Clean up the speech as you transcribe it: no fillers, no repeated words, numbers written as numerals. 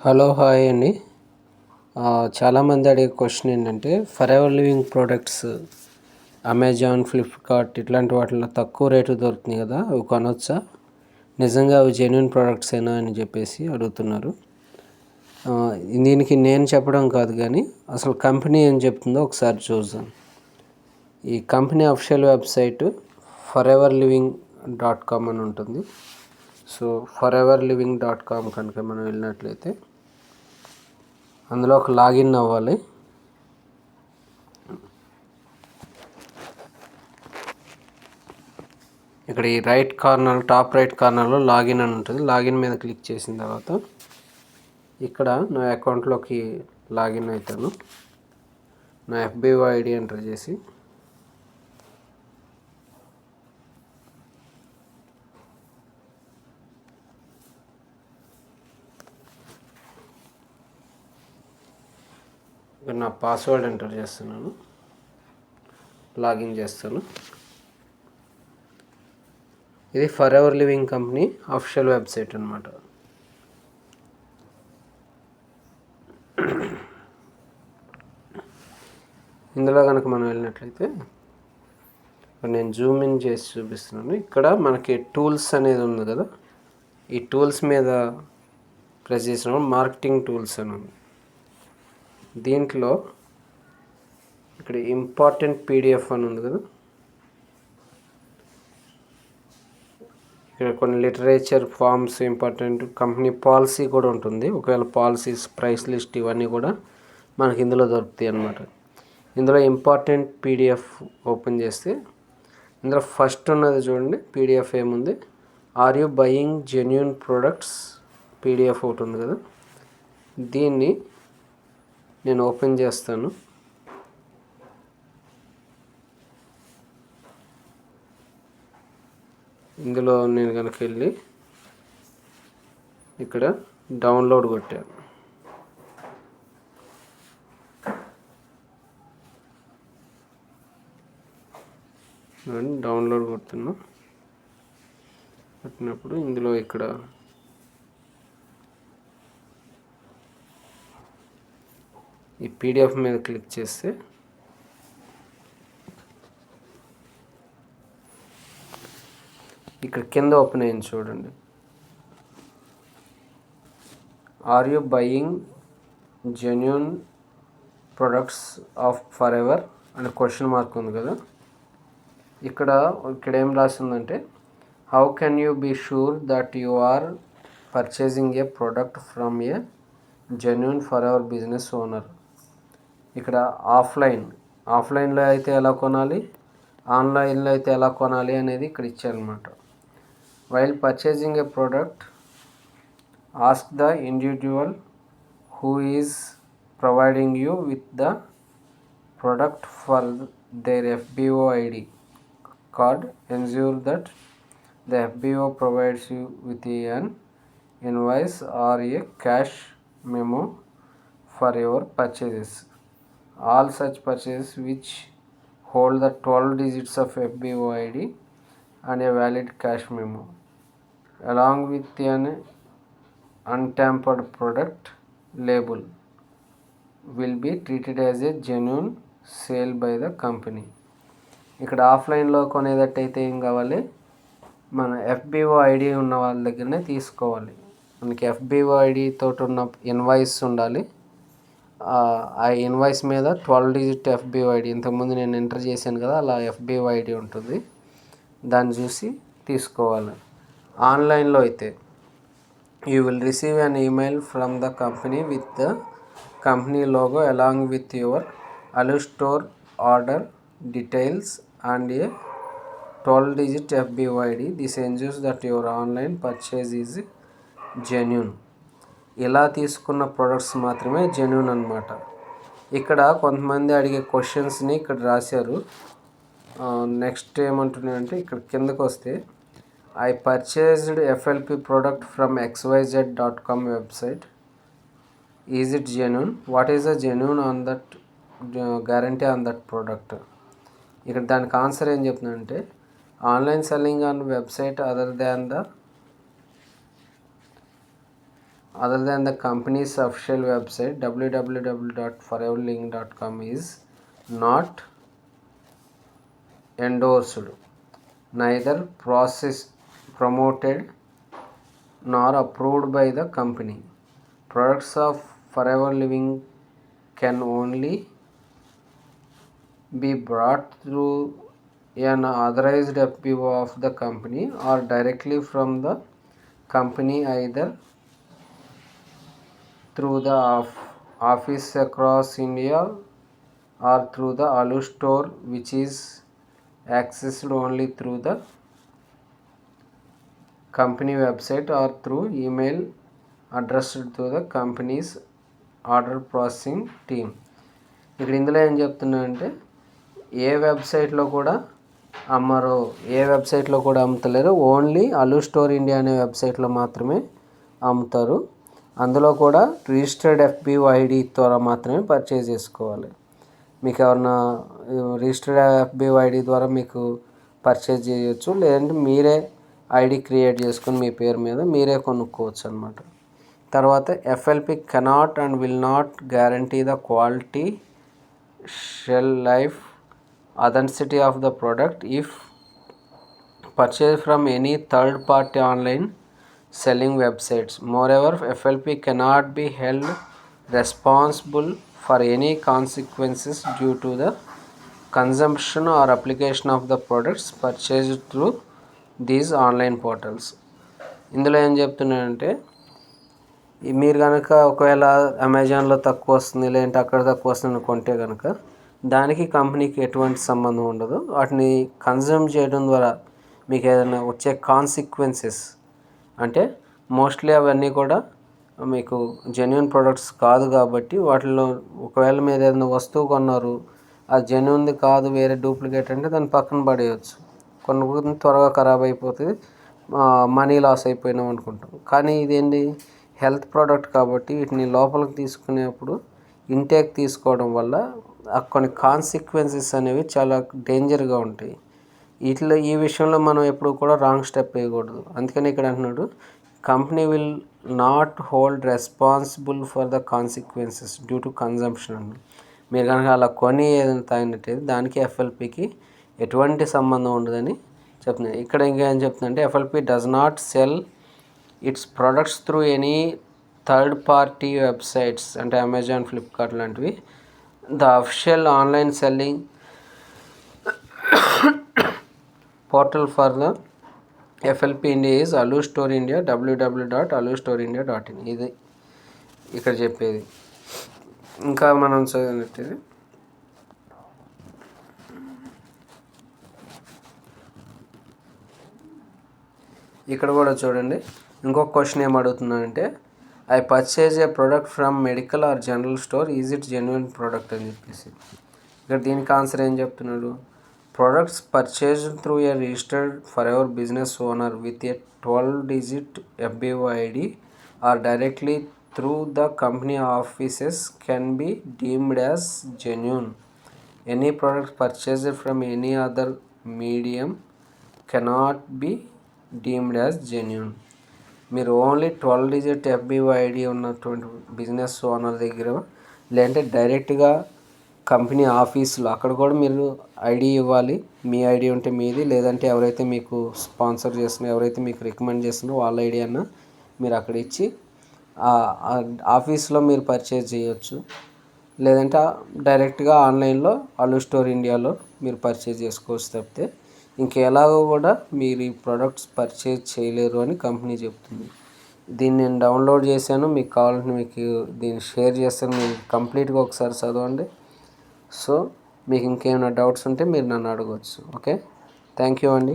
Hello hi అండి. చాలామంది అడిగే క్వశ్చన్ ఏంటంటే for ever living products Amazon, Flipkart ఇట్లాంటి వాటిలో తక్కువ రేటు దొరుకుతున్నాయి కదా, అవి కొనవచ్చా, నిజంగా అవి జెన్యున్ ప్రోడక్ట్సేనా అని చెప్పేసి అడుగుతున్నారు. దీనికి నేను చెప్పడం కాదు కానీ అసలు కంపెనీ ఏం చెప్తుందో ఒకసారి చూద్దాం. ఈ కంపెనీ అఫీషియల్ వెబ్సైట్ foreverliving.com అని ఉంటుంది. సో foreverliving.com కనుక మనం వెళ్ళినట్లయితే అందులో ఒక లాగిన్ అవ్వాలి. ఇక్కడ ఈ టాప్ రైట్ కార్నర్లో లాగిన్ అని ఉంటుంది. లాగిన్ మీద క్లిక్ చేసిన తర్వాత ఇక్కడ నా అకౌంట్లోకి లాగిన్ అవుతాను. నా FBO ఐడి ఎంటర్ చేసి ఇక్కడ నా పాస్వర్డ్ ఎంటర్ చేస్తున్నాను, లాగిన్ చేస్తాను. ఇది for ever living company official website అనమాట. ఇందులో కనుక మనం వెళ్ళినట్లయితే నేను జూమ్ ఇన్ చేసి చూపిస్తున్నాను. ఇక్కడ మనకి టూల్స్ అనేది ఉంది కదా, ఈ టూల్స్ మీద ప్రెస్ చేసినప్పుడు మార్కెటింగ్ టూల్స్ అని ఉంది. దీంట్లో ఇక్కడ ఇంపార్టెంట్ PDF అని ఉంది కదా, ఇక్కడ కొన్ని literature forms, important company policy కూడా ఉంటుంది. ఒకవేళ పాలసీస్, ప్రైస్ లిస్ట్ ఇవన్నీ కూడా మనకి ఇందులో దొరుకుతాయి అన్నమాట. ఇందులో ఇంపార్టెంట్ PDF ఓపెన్ చేస్తే ఇందులో ఫస్ట్ ఉన్నది చూడండి, PDF ఏముంది, are you buying genuine products PDF ఒకటి ఉంది కదా, దీన్ని నేను ఓపెన్ చేస్తాను. ఇందులో నేను కనుక వెళ్ళి ఇక్కడ డౌన్లోడ్ కొట్టాను. డౌన్లోడ్ కొట్టినప్పుడు ఇందులో ఇక్కడ ఈ PDF మీద క్లిక్ చేస్తే ఇక్కడ కింద ఓపెన్ అయింది చూడండి, are you buying genuine products of Forever అనే క్వశ్చన్ మార్క్ ఉంది కదా, ఇక్కడ ఏం రాసిందంటే how can you be sure that you are purchasing a product from a genuine Forever business owner. ఇక్కడ ఆఫ్లైన్లో అయితే ఎలా కొనాలి, ఆన్లైన్లో అయితే ఎలా కొనాలి అనేది ఇక్కడ ఇచ్చారనమాట. While purchasing a product ask the individual who is providing you with the product for their FBO ID card. Ensure that the FBO provides you with an invoice or a cash memo for your purchases. All such purchases which hold the 12 digits of FBO ID and a valid cash memo along with an untampered product label will be treated as a genuine sale by the company. ఇక్కడ ఆఫ్లైన్లో కొనేటట్టయితే ఏం కావాలి, మన FBO ID ఉన్న వాళ్ళ దగ్గరనే తీసుకోవాలి. మనకి FBO ID తోటి ఉన్న ఇన్వాయిస్ ఉండాలి. ఆ ఇన్వాయిస్ మీద 12 digit FBO ID, ఇంతకుముందు నేను ఎంటర్ చేశాను కదా, అలా FBO ID ఉంటుంది, దాన్ని చూసి తీసుకోవాలి. ఆన్లైన్లో అయితే you will receive an email from the company with the company logo along with your aloe store order details and a 12 digit FBO ID. This ensures that your online purchase is genuine. ఇలా తీసుకున్న products మాత్రమే genuine అనమాట. ఇక్కడ కొంతమంది అడిగే క్వశ్చన్స్ని ఇక్కడ రాశారు. నెక్స్ట్ ఏమంటున్నాయంటే ఇక్కడ కిందకు వస్తే I purchased FLP product from xyz.com website, is it genuine, what is the genuine on that guarantee on that product. ఇక్కడ దానికి ఆన్సర్ ఏం చెప్తుందంటే online selling on website other than the other than the company's official website www.foreverlink.com is not endorsed, neither promoted nor approved by the company. Products of Forever Living can only be brought through an authorized FBO of the company or directly from the company, either through the office across India or through the Alu store, which is accessed only through the company website or through email addressed to the company's order processing team. ఇక్కడ ఇందులో ఏం చెప్తున్నానంటే ఏ వెబ్సైట్లో కూడా అమ్మరు, ఏ వెబ్సైట్లో కూడా అమ్ముతలేరు, only అలు స్టోర్ ఇండియా అనే వెబ్సైట్లో మాత్రమే అమ్ముతారు. అందులో కూడా రిజిస్టర్డ్ FBO ఐడి ద్వారా మాత్రమే పర్చేజ్ చేసుకోవాలి. మీకు ఎవరన్నా రిజిస్టర్డ్ FBO ఐడి ద్వారా మీకు పర్చేజ్ చేయొచ్చు, లేదంటే మీరే ఐడి క్రియేట్ చేసుకొని మీ పేరు మీద మీరే కొనుక్కోవచ్చు అన్నమాట. తర్వాత FLP cannot and will not guarantee the quality, shelf life, authenticity of the product if purchased from any third party online selling websites. Moreover, FLP cannot be held responsible for any consequences due to the consumption or application of the products purchased through these online portals. ఇందులో ఏం చెప్తున్నానంటే మీరు కనుక ఒకవేళ అమెజాన్లో తక్కువ వస్తుంది, లేదంటే అక్కడ తక్కువ వస్తుంది కొంటే కనుక దానికి కంపెనీకి ఎటువంటి సంబంధం ఉండదు. వాటిని కన్జ్యూమ్ చేయడం ద్వారా మీకు ఏదైనా వచ్చే కాన్సిక్వెన్సెస్ అంటే మోస్ట్లీ అవన్నీ కూడా మీకు జెన్యున్ ప్రొడక్ట్స్ కాదు కాబట్టి వాటిలో ఒకవేళ మీరు ఏదైనా వస్తువు కొన్నారు, అది జెన్యున్ది కాదు వేరే డూప్లికేట్ అంటే దాన్ని పక్కన పడేయచ్చు. కొన్ని త్వరగా ఖరాబ్ అయిపోతుంది, మనీ లాస్ అయిపోయినాం అనుకుంటాం. కానీ ఇదేంటి హెల్త్ ప్రోడక్ట్ కాబట్టి వీటిని లోపలికి తీసుకునేప్పుడు ఇంటేక్ తీసుకోవడం వల్ల కొన్ని కాన్సిక్వెన్సెస్ అనేవి చాలా డేంజర్గా ఉంటాయి. ఈ విషయంలో మనం ఎప్పుడు కూడా రాంగ్ స్టెప్ వేయకూడదు. అందుకని ఇక్కడ అంటున్నాడు company will not hold responsible for the consequences due to consumption అని. మీరు కనుక అలా కొని ఏదైనా తాగినట్టయితే దానికి FLPకి ఎటువంటి సంబంధం ఉండదని చెప్తున్నాయి. ఇక్కడ ఇంకా ఏం చెప్తుందంటే FLP does not cell it's products through any third party websites అంటే అమెజాన్, ఫ్లిప్కార్ట్ లాంటివి. The official online selling portal for the FLP India is అలు స్టోర్ ఇండియా www.alustoreindia.in. ఇది ఇక్కడ చెప్పేది. ఇంకా మనం చదివినట్టు ఇక్కడ కూడా చూడండి. ఇంకొక క్వశ్చన్ ఏం అడుగుతున్నానంటే I purchase a product from medical or general store, is it genuine product అని చెప్పేసి. ఇక్కడ దీనికి ఆన్సర్ ఏం చెప్తున్నాడు, products purchased through a registered Forever business owner with a 12-digit FBO ID or directly through the company offices can be deemed as genuine. Any product purchased from any other medium cannot be deemed as genuine. మీరు only 12-digit FBO ID ఉన్నటువంటి business owner దగ్గర, లేదంటే డైరెక్ట్గా company ఆఫీసులో అక్కడ కూడా మీరు ID ఇవ్వాలి. మీ ఐడి ఉంటే మీది, లేదంటే ఎవరైతే మీకు స్పాన్సర్ చేస్తున్నారో, ఎవరైతే మీకు రికమెండ్ చేస్తున్నారో వాళ్ళ ఐడి అన్న మీరు అక్కడ ఇచ్చి ఆఫీస్లో మీరు పర్చేజ్ చేయొచ్చు. లేదంటే డైరెక్ట్గా ఆన్లైన్లో అలు స్టోర్ ఇండియాలో మీరు పర్చేజ్ చేసుకోవచ్చు. తప్పితే ఇంకెలాగో కూడా మీరు ఈ ప్రొడక్ట్స్ పర్చేజ్ చేయలేరు అని కంపెనీ చెప్తుంది. దీన్ని నేను డౌన్లోడ్ చేశాను, మీకు కావాలంటే మీకు దీన్ని షేర్ చేస్తాను, మీరు కంప్లీట్గా ఒకసారి చదవండి. సో మీకు ఇంకేమైనా డౌట్స్ ఉంటే మీరు నన్ను అడగవచ్చు. ఓకే, థ్యాంక్ యూ అండి.